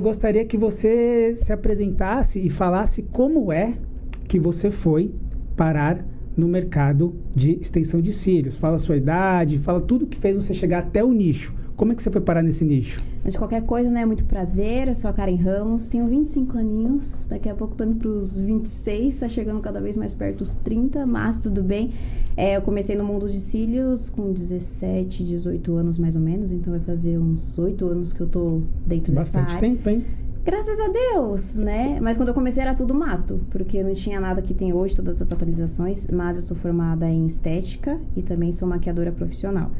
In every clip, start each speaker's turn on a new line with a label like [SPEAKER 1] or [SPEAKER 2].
[SPEAKER 1] Gostaria que você se apresentasse e falasse como é que você foi parar no mercado de extensão de cílios. Fala a sua idade, fala tudo que fez você chegar até o nicho. Como é que você foi parar nesse nicho?
[SPEAKER 2] Antes de qualquer coisa, né? Muito prazer. Eu sou a Karen Ramos, tenho 25 aninhos. Daqui a pouco tô indo pros 26, tá chegando cada vez mais perto dos 30, mas tudo bem. Eu comecei no mundo de cílios com 17, 18 anos mais ou menos. Então vai fazer uns 8 anos que eu tô dentro dessa área.
[SPEAKER 1] Bastante tempo, hein?
[SPEAKER 2] Graças a Deus, né? Mas quando eu comecei era tudo mato, porque não tinha nada que tem hoje, todas as atualizações. Mas eu sou formada em estética e também sou maquiadora profissional.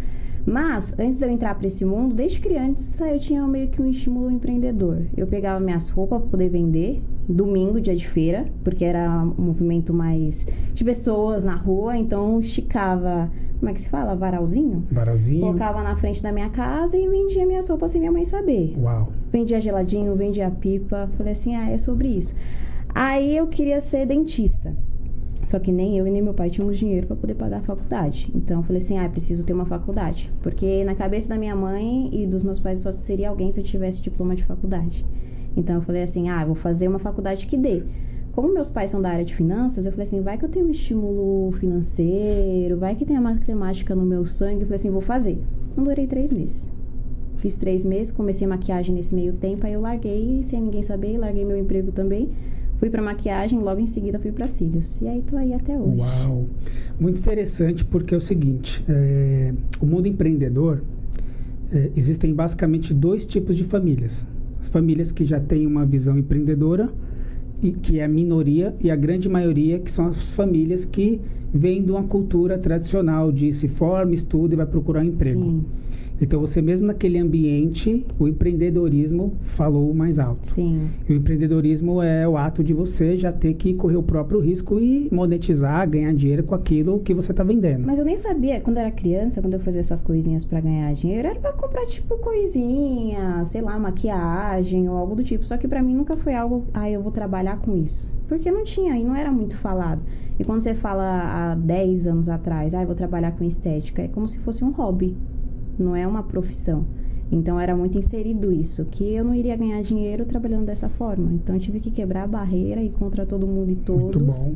[SPEAKER 2] Mas, antes de eu entrar para esse mundo, desde criança eu tinha meio que um estímulo empreendedor. Eu pegava minhas roupas para poder vender, domingo, dia de feira, porque era um movimento mais de pessoas na rua, então eu esticava, como é que se fala? Varalzinho?
[SPEAKER 1] Varalzinho.
[SPEAKER 2] Colocava na frente da minha casa e vendia minhas roupas sem minha mãe saber.
[SPEAKER 1] Uau.
[SPEAKER 2] Vendia geladinho, vendia pipa, falei assim, é sobre isso. Aí eu queria ser dentista. Só que nem eu e nem meu pai tínhamos dinheiro para poder pagar a faculdade. Então, eu falei assim, preciso ter uma faculdade. Porque na cabeça da minha mãe e dos meus pais só seria alguém se eu tivesse diploma de faculdade. Então, eu falei assim, vou fazer uma faculdade que dê. Como meus pais são da área de finanças, eu falei assim, vai que eu tenho um estímulo financeiro, vai que tem a matemática no meu sangue. Eu falei assim, vou fazer. Não durei 3 meses. Fiz 3 meses, comecei maquiagem nesse meio tempo, aí eu larguei, sem ninguém saber, larguei meu emprego também. Fui para maquiagem, logo em seguida fui para cílios. E aí tô aí até hoje.
[SPEAKER 1] Uau! Muito interessante, porque é o seguinte, o mundo empreendedor, existem basicamente 2 tipos de famílias. As famílias que já têm uma visão empreendedora, e que é a minoria, e a grande maioria, que são as famílias que vêm de uma cultura tradicional de se forma, estuda e vai procurar um emprego.
[SPEAKER 2] Sim.
[SPEAKER 1] Então, você mesmo naquele ambiente, o empreendedorismo falou mais alto.
[SPEAKER 2] Sim.
[SPEAKER 1] E o empreendedorismo é o ato de você já ter que correr o próprio risco e monetizar, ganhar dinheiro com aquilo que você está vendendo.
[SPEAKER 2] Mas eu nem sabia, quando eu era criança, quando eu fazia essas coisinhas para ganhar dinheiro, era para comprar, tipo, coisinha, sei lá, maquiagem ou algo do tipo. Só que para mim nunca foi algo, eu vou trabalhar com isso. Porque não tinha e não era muito falado. E quando você fala há 10 anos atrás, eu vou trabalhar com estética, é como se fosse um hobby. Não é uma profissão. Então, era muito inserido isso, que eu não iria ganhar dinheiro trabalhando dessa forma. Então, eu tive que quebrar a barreira e ir contra todo mundo e todos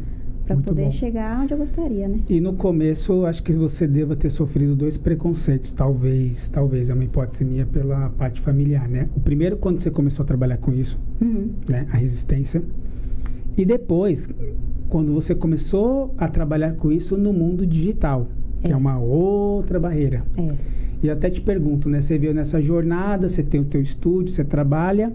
[SPEAKER 2] para poder chegar onde eu gostaria, né?
[SPEAKER 1] E no começo, acho que você deva ter sofrido 2 preconceitos, talvez é uma hipótese minha pela parte familiar, né? O primeiro, quando você começou a trabalhar com isso, né? A resistência. E depois, quando você começou a trabalhar com isso no mundo digital, que é uma outra barreira. E até te pergunto, né? Você veio nessa jornada, você tem o teu estúdio, você trabalha.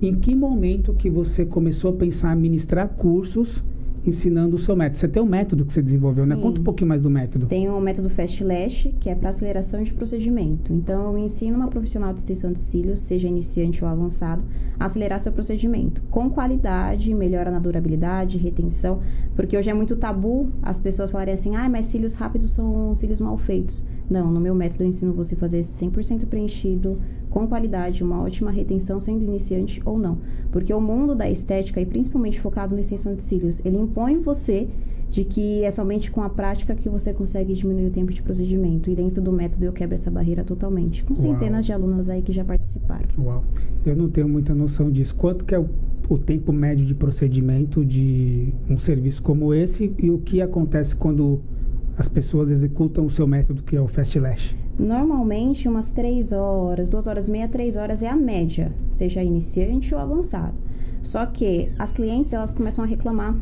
[SPEAKER 1] Em que momento que você começou a pensar em ministrar cursos ensinando o seu método? Você tem um método que você desenvolveu, né? Conta um pouquinho mais do método.
[SPEAKER 2] Tem o método Fast Lash, que é para aceleração de procedimento. Então, eu ensino uma profissional de extensão de cílios, seja iniciante ou avançado, a acelerar seu procedimento com qualidade, melhora na durabilidade, retenção, porque hoje é muito tabu as pessoas falarem assim, mas cílios rápidos são cílios mal feitos. Não, no meu método eu ensino você a fazer 100% preenchido, com qualidade, uma ótima retenção, sendo iniciante ou não. Porque o mundo da estética, e principalmente focado na extensão de cílios, ele impõe você de que é somente com a prática que você consegue diminuir o tempo de procedimento. E dentro do método eu quebro essa barreira totalmente, com centenas de alunas aí que já participaram.
[SPEAKER 1] Uau! Eu não tenho muita noção disso. Quanto que é o tempo médio de procedimento de um serviço como esse e o que acontece quando as pessoas executam o seu método, que é o Fast Lash?
[SPEAKER 2] Normalmente, umas 3 horas, 2 horas e meia, 3 horas é a média, seja iniciante ou avançado. Só que as clientes, elas começam a reclamar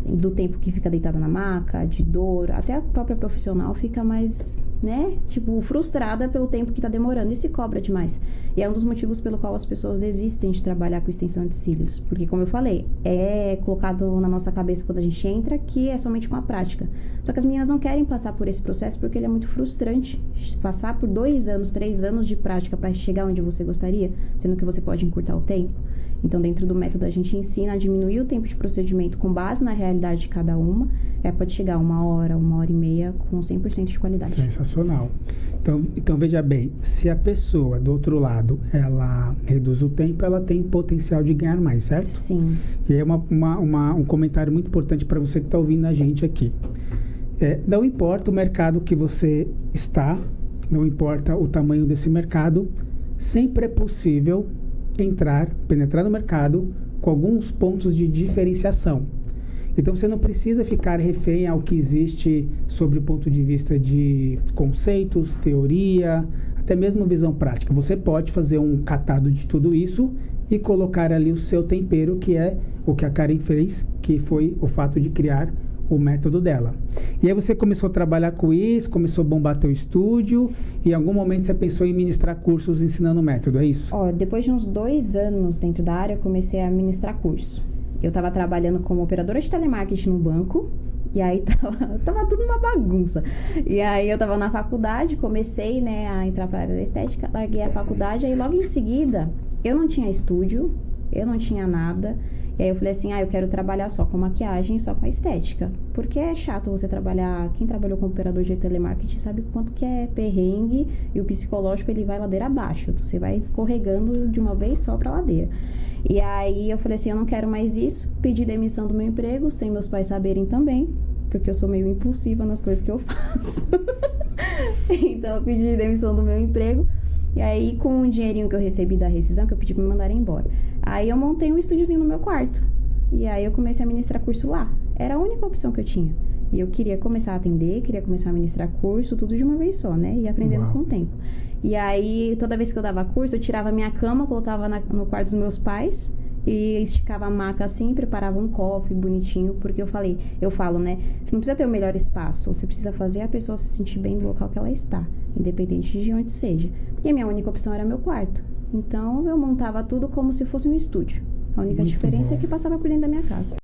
[SPEAKER 2] do tempo que fica deitada na maca, de dor, até a própria profissional fica mais, né, frustrada pelo tempo que tá demorando e se cobra demais. E é um dos motivos pelo qual as pessoas desistem de trabalhar com extensão de cílios, porque como eu falei, é colocado na nossa cabeça quando a gente entra que é somente com a prática. Só que as meninas não querem passar por esse processo porque ele é muito frustrante. Passar por 2 anos, 3 anos de prática para chegar onde você gostaria, sendo que você pode encurtar o tempo. Então, dentro do método, a gente ensina a diminuir o tempo de procedimento com base na realidade de cada uma. Pode chegar 1 hora, 1 hora e meia, com 100% de qualidade.
[SPEAKER 1] Sensacional. Então, veja bem, se a pessoa do outro lado, ela reduz o tempo, ela tem potencial de ganhar mais, certo?
[SPEAKER 2] Sim.
[SPEAKER 1] E aí um comentário muito importante para você que está ouvindo a gente aqui. Não importa o mercado que você está, não importa o tamanho desse mercado, sempre é possível penetrar no mercado com alguns pontos de diferenciação. Então você não precisa ficar refém ao que existe sobre o ponto de vista de conceitos, teoria, até mesmo visão prática. Você pode fazer um catado de tudo isso e colocar ali o seu tempero, que é o que a Karen fez, que foi o fato de criar o método dela. E aí você começou a trabalhar com isso, começou a bombar teu estúdio, e em algum momento você pensou em ministrar cursos ensinando o método, é isso?
[SPEAKER 2] Depois de uns 2 anos dentro da área, eu comecei a ministrar curso. Eu estava trabalhando como operadora de telemarketing no banco, e aí tava tudo uma bagunça. E aí eu estava na faculdade, comecei, né, a entrar para a área da estética, larguei a faculdade, aí logo em seguida, eu não tinha estúdio, eu não tinha nada. E aí eu falei assim, eu quero trabalhar só com maquiagem, só com a estética. Porque é chato você trabalhar, quem trabalhou como operador de telemarketing sabe quanto que é perrengue, e o psicológico ele vai ladeira abaixo. Você vai escorregando de uma vez só pra ladeira. E aí eu falei assim, eu não quero mais isso, pedi demissão do meu emprego, sem meus pais saberem também, porque eu sou meio impulsiva nas coisas que eu faço. Então eu pedi demissão do meu emprego. E aí, com o dinheirinho que eu recebi da rescisão, que eu pedi pra me mandarem embora, aí eu montei um estúdiozinho no meu quarto. E aí eu comecei a ministrar curso lá. Era a única opção que eu tinha. E eu queria começar a atender, queria começar a ministrar curso, tudo de uma vez só, né? E aprendendo com o tempo. E aí, toda vez que eu dava curso, eu tirava a minha cama, colocava no quarto dos meus pais e esticava a maca assim, preparava um coffee bonitinho, porque eu falo, né? Você não precisa ter o melhor espaço, você precisa fazer a pessoa se sentir bem no local que ela está, independente de onde seja. E a minha única opção era meu quarto. Então, eu montava tudo como se fosse um estúdio. A única diferença é que passava por dentro da minha casa.